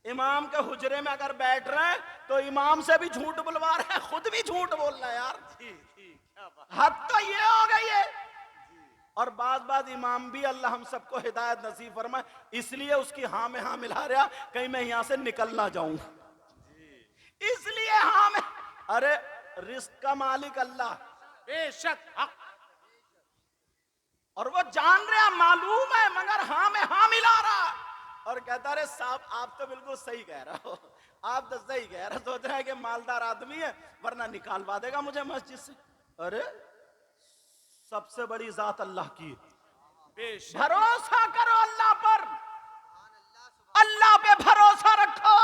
امام کے حجرے میں اگر بیٹھ رہے ہیں تو امام سے بھی جھوٹ بلوا رہے ہیں, خود بھی جھوٹ بول رہا ہے یار. حد تو یہ ہو گئی ہے. اور بعض امام بھی اللہ ہم سب کو ہدایت نصیب فرمائے, اس لیے اس کی ہاں میں ہاں ملا رہا کہیں میں یہاں سے نکل نہ جاؤں, اس لیے ہاں میں. ارے رزق کا مالک اللہ بے شک حق. اور وہ جان رہا معلوم ہے مگر ہاں میں ہاں ملا رہا, اور کہتا رہے صاحب آپ تو بالکل صحیح کہہ رہا ہو, آپ تو صحیح کہہ رہا, سوچ رہا ہے کہ مالدار آدمی ہے ورنہ نکالوا دے گا مجھے مسجد سے. ارے سب سے بڑی ذات اللہ کی, بے شک. بھروسہ کرو اللہ پر, اللہ پہ بھروسہ رکھو.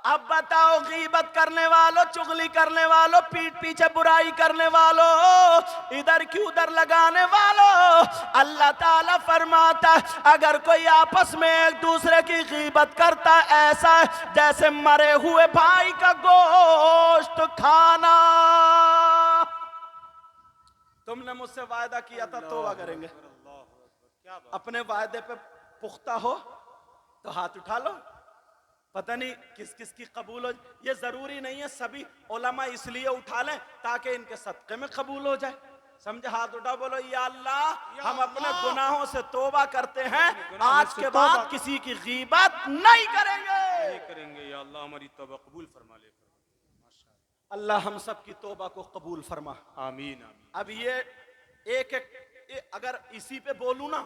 اب بتاؤ غیبت کرنے والوں, چغلی کرنے والوں, پیٹ پیچھے برائی کرنے والوں, ادھر کی ادھر لگانے والوں, اللہ تعالیٰ فرماتا ہے اگر کوئی آپس میں ایک دوسرے کی غیبت کرتا ایسا ہے جیسے مرے ہوئے بھائی کا گوشت کھانا. تم نے مجھ سے وعدہ کیا تھا توبہ کریں گے, کیا بات. اپنے وعدے پہ پختہ ہو تو ہاتھ اٹھا لو. پتہ نہیں کس کس کی قبول ہو, یہ ضروری نہیں ہے سبھی علماء اس لیے اٹھا لیں تاکہ ان کے صدقے میں قبول ہو جائے. سمجھے, ہاتھ اٹھا بولو یا اللہ ہم اپنے گناہوں سے توبہ کرتے ہیں, آج کے بعد کسی کی غیبت نہیں کریں گے. نہیں کریں گے, یا اللہ ہماری توبہ قبول فرما لے. اللہ ہم سب کی توبہ کو قبول فرما. آمین آمین. اب یہ ایک اگر اسی پہ بولوں نا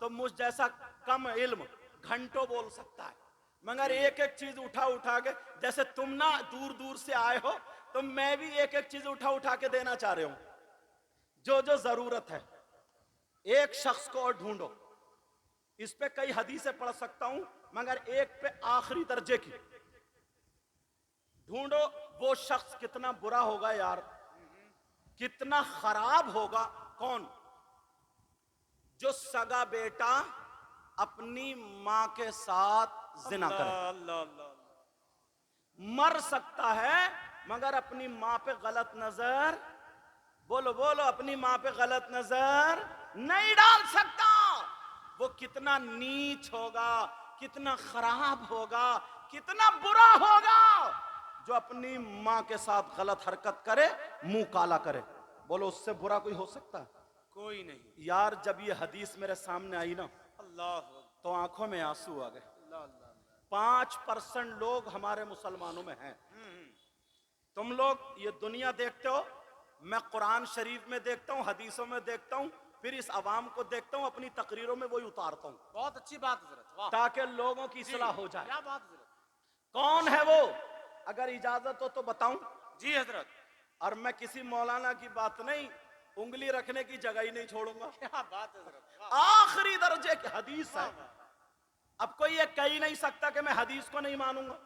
تو مجھ جیسا کم علم گھنٹوں بول سکتا ہے, مگر ایک ایک چیز اٹھا کے, جیسے تم نا دور دور سے آئے ہو تو میں بھی ایک ایک چیز اٹھا کے دینا چاہ رہا ہوں, جو ضرورت ہے. ایک شخص کو اور ڈھونڈو, اس پہ کئی حدیثیں پڑھ سکتا ہوں مگر ایک پہ آخری درجے کی ڈھونڈو. وہ شخص کتنا برا ہوگا یار, کتنا خراب ہوگا. کون؟ جو سگا بیٹا اپنی ماں کے ساتھ زنا کرے. اللہ اللہ. مر سکتا ہے مگر اپنی ماں پہ غلط نظر, بولو اپنی ماں پہ غلط نظر نہیں ڈال سکتا. وہ کتنا نیچ ہوگا, کتنا خراب ہوگا, کتنا برا ہوگا جو اپنی ماں کے ساتھ غلط حرکت کرے, منہ کالا کرے. بولو اس سے برا کوئی ہو سکتا ہے؟ کوئی نہیں. یار جب یہ حدیث میرے سامنے آئی نا اللہ تو آنکھوں میں آنسو آ گئے. اللہ. 5% لوگ ہمارے مسلمانوں میں ہیں. تم لوگ یہ دنیا دیکھتے ہو, میں قرآن شریف میں دیکھتا ہوں, حدیثوں میں دیکھتا ہوں, پھر اس عوام کو دیکھتا ہوں, اپنی تقریروں میں وہی اتارتا ہوں بہت اچھی بات حضرت. واہ, تاکہ لوگوں کی اصلاح ہو جائے. کیا بات حضرت. کون ہے وہ؟ اگر اجازت ہو تو بتاؤں. جی حضرت. اور میں کسی مولانا کی بات نہیں, انگلی رکھنے کی جگہ ہی نہیں چھوڑوں گا. کیا بات حضرت. آخری درجے کی حدیث ہے. اب کوئی یہ کہہ نہیں سکتا کہ میں حدیث کو نہیں مانوں گا,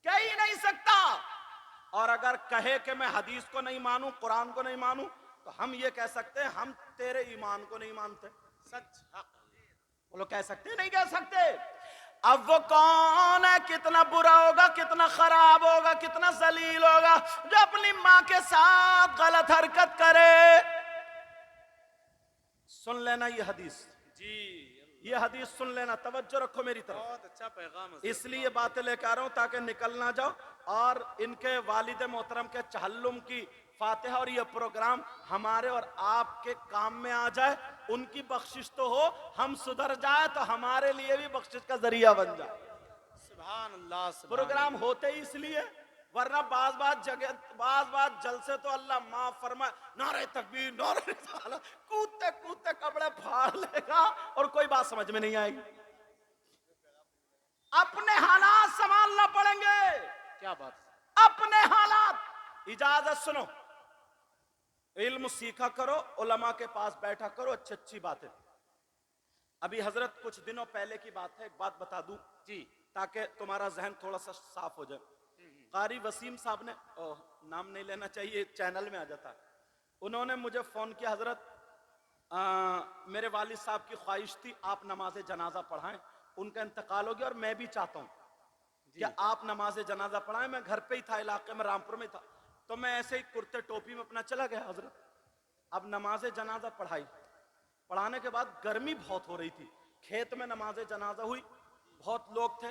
کہہ ہی نہیں سکتا. اور اگر کہے کہ میں حدیث کو نہیں مانوں, قرآن کو نہیں مانوں, تو ہم یہ کہہ سکتے ہیں ہم تیرے ایمان کو نہیں مانتے. سچ حق. بولو کہہ سکتے نہیں کہہ سکتے. اب وہ کون ہے, کتنا برا ہوگا, کتنا خراب ہوگا, کتنا ذلیل ہوگا جو اپنی ماں کے ساتھ غلط حرکت کرے. سن لینا یہ حدیث, جی یہ حدیث سن لینا, توجہ رکھو میری طرف. بہت اچھا پیغام حضرت. اس لیے باتیں لے کے آ رہا ہوں تاکہ نکل نہ جاؤ, اور ان کے والد محترم کے چہلم کی فاتحہ اور یہ پروگرام ہمارے اور آپ کے کام میں آ جائے. ان کی بخشش تو ہو, ہم سدھر جائے تو ہمارے لیے بھی بخشش کا ذریعہ بن جائے. سبحان اللہ. پروگرام ہوتے ہی اس لیے, ورنہ بعض جلسے تو اللہ معاف فرمائے, نعرہ تکبیر, نعرہ رسالت, کودتے کپڑے پھاڑ لے گا اور کوئی بات سمجھ میں نہیں آئے گی. اپنے حالات سنبھالنا پڑیں گے. کیا بات. اپنے حالات. اجازت سنو, علم سیکھا کرو, علماء کے پاس بیٹھا کرو, اچھی باتیں. ابھی حضرت کچھ دنوں پہلے کی بات ہے, ایک بات بتا دوں جی تاکہ تمہارا ذہن تھوڑا سا صاف ہو جائے. قاری وسیم صاحب نے, نام نہیں لینا چاہیے, چینل میں آ جاتا, انہوں نے مجھے فون کیا, حضرت میرے والد صاحب کی خواہش تھی آپ نماز جنازہ پڑھائیں, ان کا انتقال ہو گیا اور میں بھی چاہتا ہوں کہ آپ نماز جنازہ پڑھائیں. میں گھر پہ ہی تھا, علاقے میں رامپور میں تھا, تو میں ایسے ہی کرتے ٹوپی میں اپنا چلا گیا. حضرت اب نماز جنازہ پڑھائی, پڑھانے کے بعد گرمی بہت ہو رہی تھی, کھیت میں نماز جنازہ ہوئی, بہت لوگ تھے,